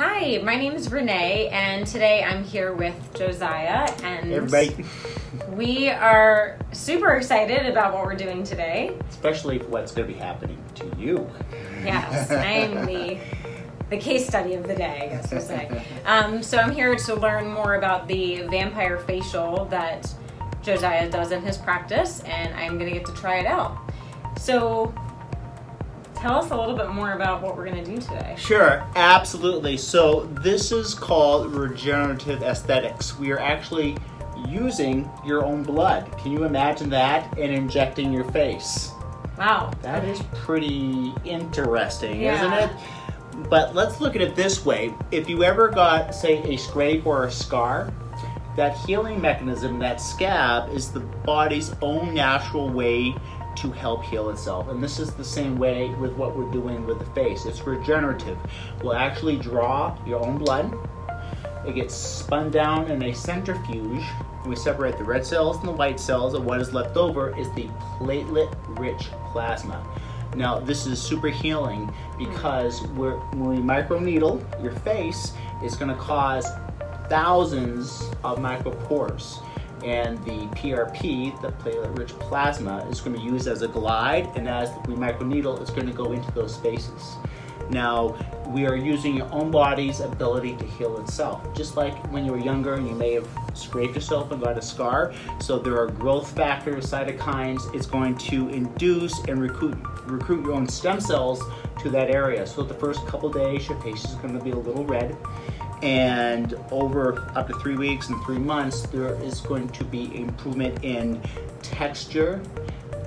Hi, my name is Renee, and today I'm here with Josiah, and Hey everybody. We are super excited about what we're doing today. Especially what's going to be happening to you. Yes, I'm the case study of the day, I guess we'll say. So I'm here to learn more about the vampire facial that Josiah does in his practice, and I'm going to get to try it out. So tell us a little bit more about what we're going to do today. Sure, absolutely. So this is called regenerative aesthetics. We are actually using your own blood. Can you imagine that? And injecting your face. Wow. That is pretty interesting, Yeah. isn't it? But let's look at it this way. If you ever got, say, a scrape or a scar, that healing mechanism, that scab, is the body's own natural way to help heal itself. And this is the same way with what we're doing with the face. It's regenerative. We'll actually draw your own blood. It gets spun down in a centrifuge. We separate the red cells and the white cells, and what is left over is the platelet-rich plasma. Now, this is super healing because when we microneedle your face, it's going to cause thousands of micropores. And the PRP, the platelet-rich plasma, is going to be used as a glide, and as we microneedle, it's going to go into those spaces. Now, we are using your own body's ability to heal itself. Just like when you were younger and you may have scraped yourself and got a scar. So there are growth factors, cytokines. It's going to induce and recruit your own stem cells to that area. So the first couple days, your face is going to be a little red. And over up to 3 weeks and 3 months, there is going to be improvement in texture,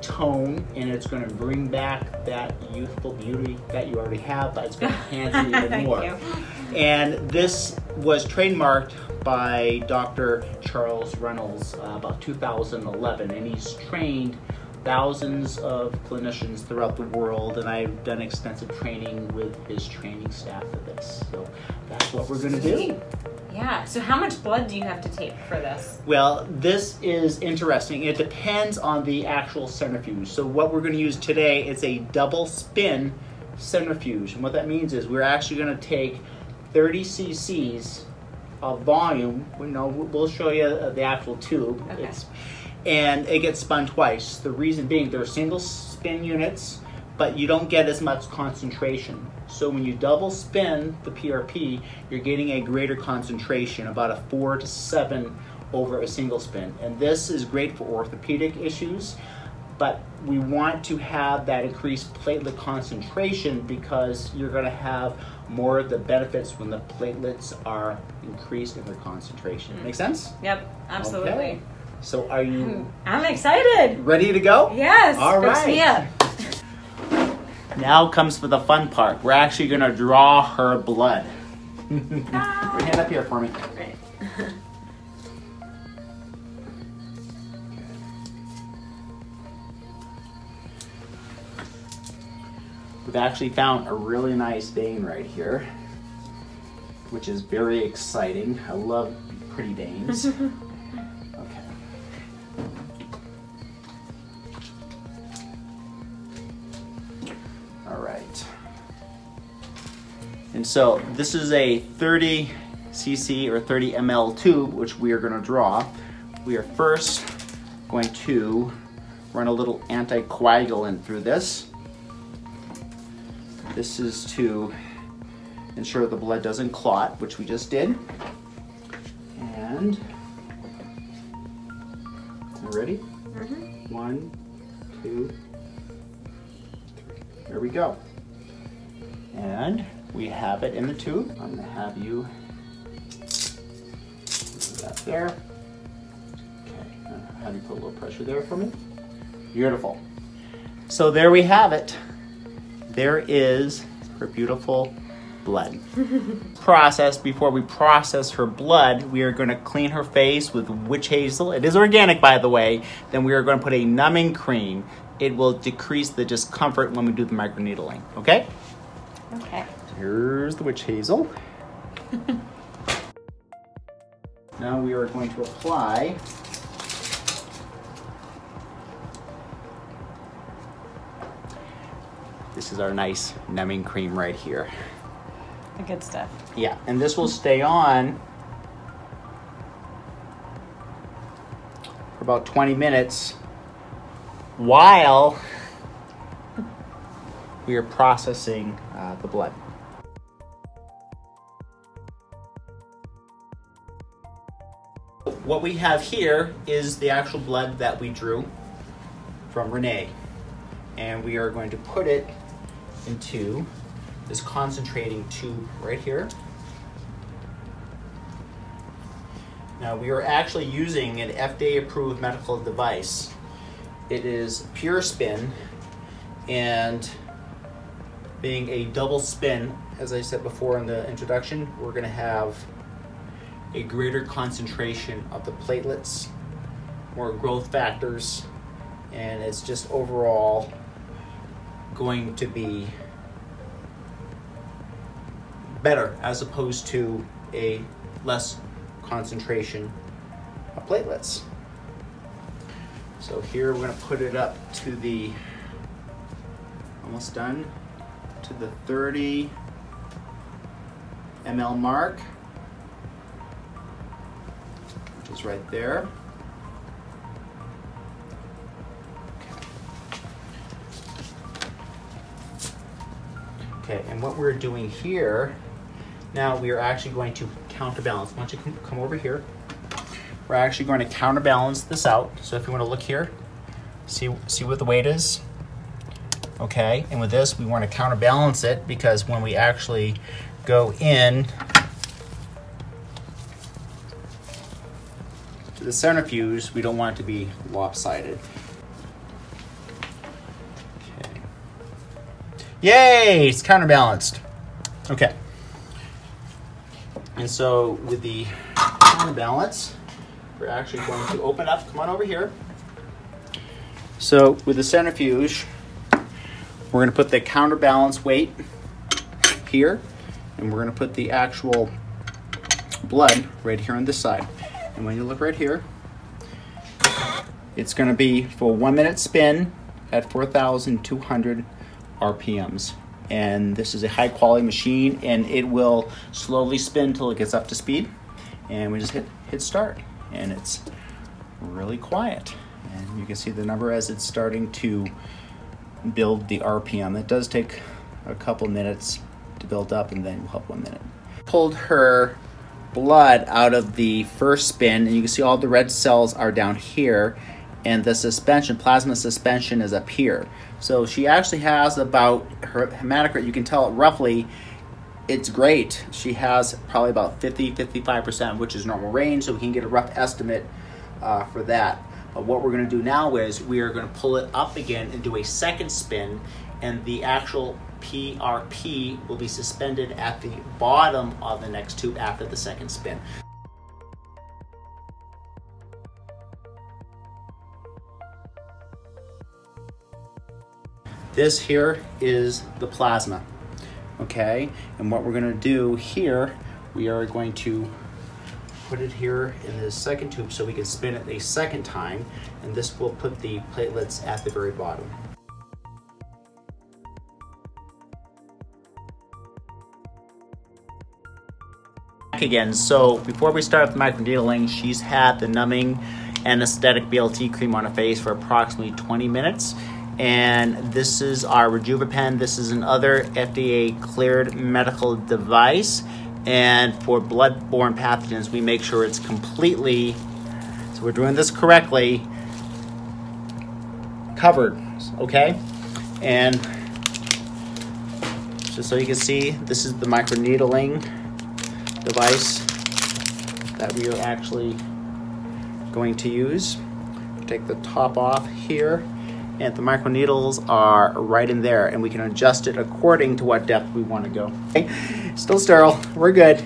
tone, and it's going to bring back that youthful beauty that you already have, but it's going to enhance it even Thank more. you. And this was trademarked by Dr. Charles Reynolds about 2011, and he's trained thousands of clinicians throughout the world, and I've done extensive training with his training staff for this. So that's what we're going to do. Yeah, so how much blood do you have to take for this? Well, this is interesting. It depends on the actual centrifuge. So what we're going to use today is a double spin centrifuge. And what that means is we're actually going to take 30 cc's of volume. We'll show you the actual tube. Okay. And it gets spun twice. The reason being, they're single spin units, but you don't get as much concentration. So when you double spin the PRP, you're getting a greater concentration, about a 4 to 7 over a single spin. And this is great for orthopedic issues, but we want to have that increased platelet concentration because you're going to have more of the benefits when the platelets are increased in their concentration. Make sense? Yep, absolutely. Okay. So are you I'm excited. ready to go? Yes, All fix right. me up. Now comes for the fun part. We're actually going to draw her blood. Bring your hand up here for me. Right. We've actually found a really nice vein right here, which is very exciting. I love pretty veins. Okay. All right. And so this is a 30 cc or 30 ml tube, which we are going to draw. We are first going to run a little anticoagulant through this. This is to ensure the blood doesn't clot, which we just did. And ready? Mm-hmm. 1, 2, 3. There we go. And we have it in the tube. I'm going to have you put that there. Okay, I'll have you put a little pressure there for me. Beautiful. So there we have it. There is her beautiful blood. Before we process her blood, we are going to clean her face with witch hazel. It is organic, by the way. Then we are going to put a numbing cream. It will decrease the discomfort when we do the microneedling. Okay? Okay. Here's the witch hazel. Now we are going to apply This is our nice numbing cream right here. The good stuff. Yeah, and this will stay on for about 20 minutes while we are processing the blood. What we have here is the actual blood that we drew from Renee, and we are going to put it into this concentrating tube right here. Now we are actually using an FDA approved medical device. It is pure spin, and being a double spin, as I said before in the introduction, we're going to have a greater concentration of the platelets, more growth factors, and it's just overall going to be better as opposed to a less concentration of platelets. So here we're going to put it up to the, almost done, to the 30 ml mark, which is right there. Okay, and what we're doing here, now we are actually going to counterbalance. Why don't you come over here? We're actually going to counterbalance this out. So if you want to look here, see what the weight is. Okay, and with this, we want to counterbalance it because when we actually go in to the centrifuge, we don't want it to be lopsided. Okay. Yay, it's counterbalanced. Okay. And so with the counterbalance, we're actually going to open up, come on over here. So with the centrifuge, we're going to put the counterbalance weight here, and we're going to put the actual blood right here on this side. And when you look right here, it's going to be for a 1 minute spin at 4,200 RPMs. And this is a high quality machine, and it will slowly spin until it gets up to speed. And we just hit start, and it's really quiet. And you can see the number as it's starting to build the RPM. It does take a couple minutes to build up, and then we'll have 1 minute. Pulled her blood out of the first spin, and you can see all the red cells are down here, and the suspension, plasma suspension, is up here. So she actually has about, her hematocrit, you can tell it roughly, it's great. She has probably about 50-55%, which is normal range, so we can get a rough estimate for that. But what we're going to do now is we are going to pull it up again and do a second spin, and the actual PRP will be suspended at the bottom of the next tube after the second spin. This here is the plasma, okay? And what we're going to do here, we are going to put it here in the second tube so we can spin it a second time, and this will put the platelets at the very bottom. Again, so before we start with the microneedling, she's had the numbing anesthetic BLT cream on her face for approximately 20 minutes. And this is our Rejuvepen. This is another FDA cleared medical device. And for blood-borne pathogens, we make sure it's completely, so we're doing this correctly, covered, okay? And just so you can see, this is the microneedling device that we are actually going to use. Take the top off here, and the microneedles are right in there, and we can adjust it according to what depth we want to go. Okay. Still sterile, we're good.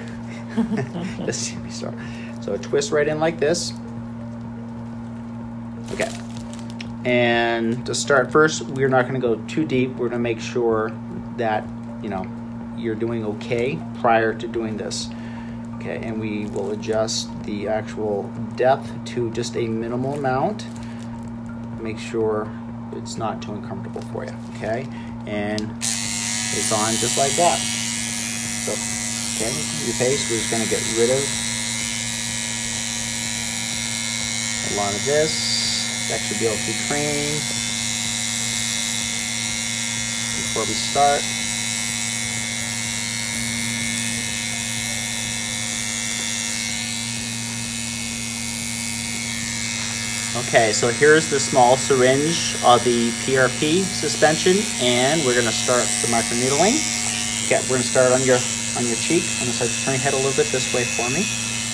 So it twists right in like this. Okay. And to start first, we're not going to go too deep. We're going to make sure that, you know, you're doing okay prior to doing this. Okay, and we will adjust the actual depth to just a minimal amount. Make sure it's not too uncomfortable for you, okay? And it's on just like that. So Okay, your face, we're just going to get rid of a lot of this. Actually be able to be cream before we start. Okay, so here's the small syringe of the PRP suspension, and we're going to start the microneedling. Okay, we're going to start on your cheek. I'm going to start to turn your head a little bit this way for me.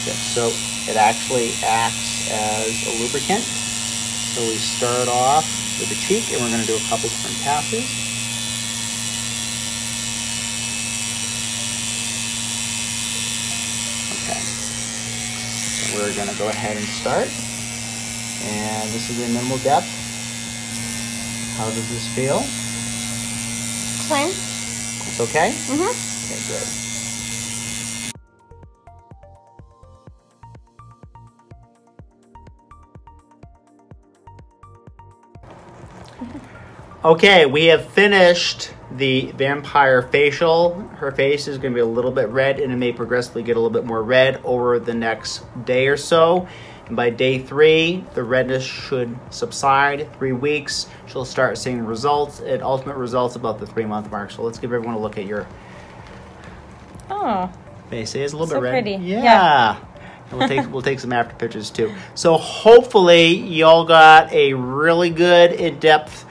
Okay, so it actually acts as a lubricant. So we start off with the cheek, and we're going to do a couple different passes. Okay, so we're going to go ahead and start. And this is a minimal depth. How does this feel? Fine. It's okay? Mm-hmm. Okay, good. Okay, we have finished the vampire facial. Her face is going to be a little bit red, and it may progressively get a little bit more red over the next day or so. And by day 3, the redness should subside. 3 weeks, she'll start seeing results, and ultimate results about the 3-month mark. So let's give everyone a look at your face. It's a little bit red. Pretty. Yeah. And we'll take some after pictures too. So hopefully y'all got a really good in-depth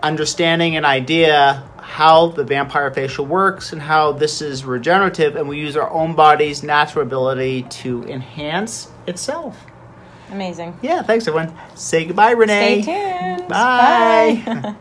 understanding and idea how the vampire facial works and how this is regenerative, and we use our own body's natural ability to enhance itself. Amazing. Yeah, thanks everyone. Say goodbye, Renee. Stay tuned. Bye.